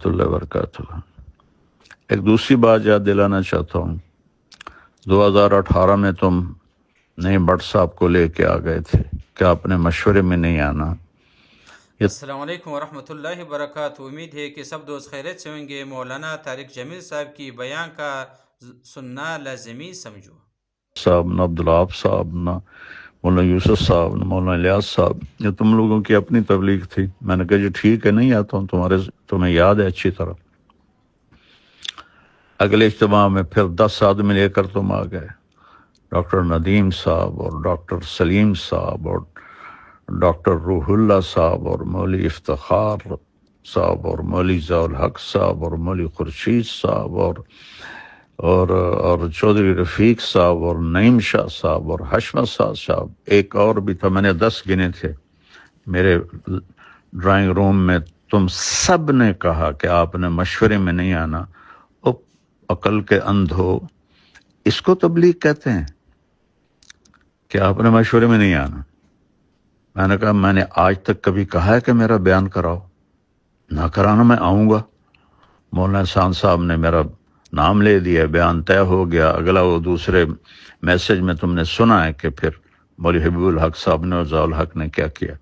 اللہ وبرکاتہ۔ ایک دوسری بات یاد دلانا چاہتا ہوں، 2018 میں تم نئی بٹ صاحب کو لے کے آ گئے تھے، کیا آپ نے مشورے میں نہیں آنا؟ السلام علیکم ورحمۃ اللہ وبرکاتہ۔ امید ہے کہ سب دوست خیریت سے ہوں گے۔ مولانا طارق جمیل صاحب کی بیان کا سننا لازمی سمجھو۔ صاحب نہ عبدالعاب صاحب، نہ مولانا یوسف صاحب، نہ مولانا الیاس صاحب، یہ تم لوگوں کی اپنی تبلیغ تھی۔ میں نے کہا جی ٹھیک ہے، نہیں آتا ہوں، تمہیں یاد ہے اچھی طرح۔ اگلے اجتماع میں پھر 10 آدمی لے کر تم آ گئے، ڈاکٹر ندیم صاحب اور ڈاکٹر سلیم صاحب اور ڈاکٹر روح اللہ صاحب اور مولوی افتخار صاحب اور مولوی ضیاء الحق صاحب اور مولوی خورشید صاحب اور چودھری رفیق صاحب اور نعیم شاہ صاحب اور حشمت صاحب، ایک اور بھی تھا، میں نے 10 گنے تھے میرے ڈرائنگ روم میں۔ تم سب نے کہا کہ آپ نے مشورے میں نہیں آنا۔ عقل کے اندھو، اس کو تبلیغ کہتے ہیں کہ آپ نے مشورے میں نہیں آنا؟ میں نے کہا میں نے آج تک کبھی کہا ہے کہ میرا بیان کراؤ؟ نہ کرانا میں آؤں گا۔ مولانا احسان صاحب نے میرا نام لے دیا، بیان طے ہو گیا۔ اگلا وہ دوسرے میسج میں تم نے سنا ہے کہ پھر مولوی حبیب الحق صاحب نے اور ضیاء الحق نے کیا کیا۔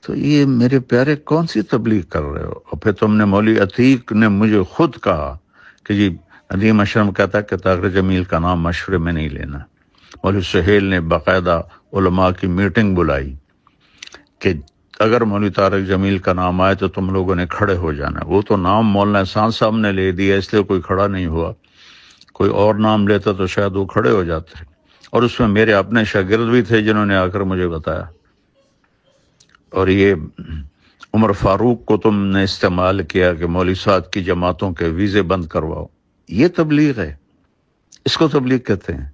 تو یہ میرے پیارے کون سی تبلیغ کر رہے ہو؟ اور پھر تم نے مولوی عتیق نے مجھے خود کہا کہ جی ندیم اشرم کہتا ہے کہ طارق جمیل کا نام مشورے میں نہیں لینا۔ مولوی سہیل نے باقاعدہ علماء کی میٹنگ بلائی کہ اگر مولوی طارق جمیل کا نام آئے تو تم لوگوں نے کھڑے ہو جانا۔ وہ تو نام مولانا احسان صاحب نے لے دیا اس لیے کوئی کھڑا نہیں ہوا، کوئی اور نام لیتا تو شاید وہ کھڑے ہو جاتے۔ اور اس میں میرے اپنے شاگرد بھی تھے جنہوں نے آ کر مجھے بتایا۔ اور یہ عمر فاروق کو تم نے استعمال کیا کہ مولوی صاحب کی جماعتوں کے ویزے بند کرواؤ۔ یہ تبلیغ ہے، اس کو تبلیغ کہتے ہیں؟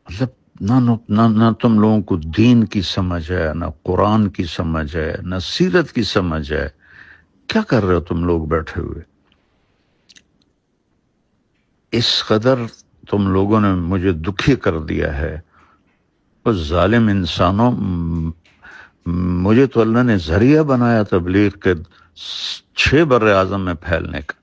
مطلب نہ تم لوگوں کو دین کی سمجھ ہے، نہ قرآن کی سمجھ ہے، نہ سیرت کی سمجھ ہے۔ کیا کر رہے ہو تم لوگ بیٹھے ہوئے؟ اس قدر تم لوگوں نے مجھے دکھی کر دیا ہے۔ وہ ظالم انسانوں، مجھے تو اللہ نے ذریعہ بنایا تبلیغ کے 6 بر اعظم میں پھیلنے کا۔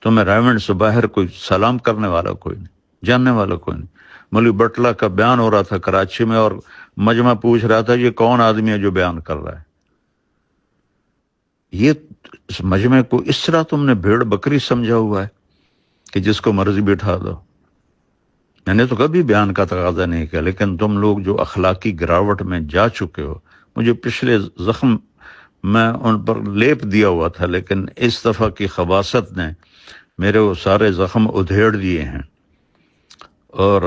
تو میں رائمنڈ سے باہر کوئی سلام کرنے والا کوئی نہیں، جاننے والا کوئی نہیں۔ مولوی بٹلہ کا بیان ہو رہا تھا کراچی میں اور مجمع پوچھ رہا تھا یہ کون آدمی ہے جو بیان کر رہا ہے۔ یہ اس مجمع کو اس طرح تم نے بھیڑ بکری سمجھا ہوا ہے کہ جس کو مرضی بٹھا دو۔ میں نے تو کبھی بیان کا تقاضا نہیں کیا، لیکن تم لوگ جو اخلاقی گراوٹ میں جا چکے ہو، مجھے پچھلے زخم میں ان پر لیپ دیا ہوا تھا، لیکن اس دفعہ کی خباثت نے میرے وہ سارے زخم ادھیڑ دیے ہیں، اور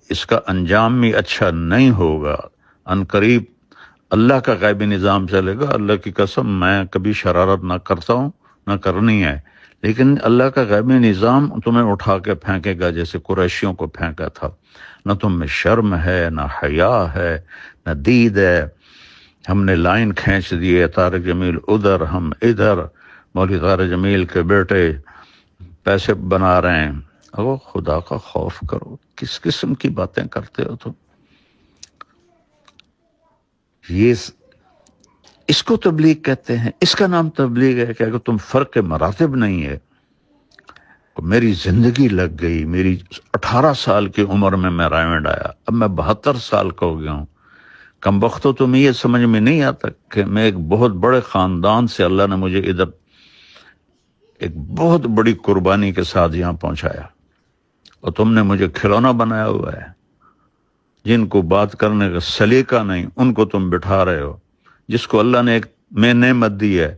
اس کا انجام بھی اچھا نہیں ہوگا۔ ان قریب اللہ کا غیبی نظام چلے گا۔ اللہ کی قسم میں کبھی شرارت نہ کرتا ہوں، نہ کرنی ہے، لیکن اللہ کا غیبی نظام تمہیں اٹھا کے پھینکے گا جیسے قریشیوں کو پھینکا تھا۔ نہ تم میں شرم ہے، نہ حیا ہے، نہ دید ہے۔ ہم نے لائن کھینچ دی ہے، طارق جمیل ادھر، ہم ادھر، مولوی طارق جمیل کے بیٹے پیسے بنا رہے ہیں۔ او خدا کا خوف کرو، کس قسم کی باتیں کرتے ہو تم؟ یہ اس کو تبلیغ کہتے ہیں؟ اس کا نام تبلیغ ہے کہ اگر تم فرق مراتب نہیں ہے۔ میری زندگی لگ گئی، میری 18 سال کی عمر میں رائمنڈ آیا، اب میں 72 سال کا ہو گیا ہوں۔ کم وقتوں تمہیں یہ سمجھ میں نہیں آتا کہ میں ایک بہت بڑے خاندان سے اللہ نے مجھے ادھر ایک بہت بڑی قربانی کے ساتھ یہاں پہنچایا، اور تم نے مجھے کھلونا بنایا ہوا ہے۔ جن کو بات کرنے کا سلیقہ نہیں ان کو تم بٹھا رہے ہو، جس کو اللہ نے ایک میں نعمت دی ہے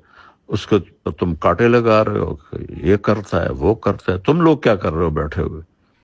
اس کو تم کاٹے لگا رہے ہو کہ یہ کرتا ہے وہ کرتا ہے۔ تم لوگ کیا کر رہے ہو بیٹھے ہوئے؟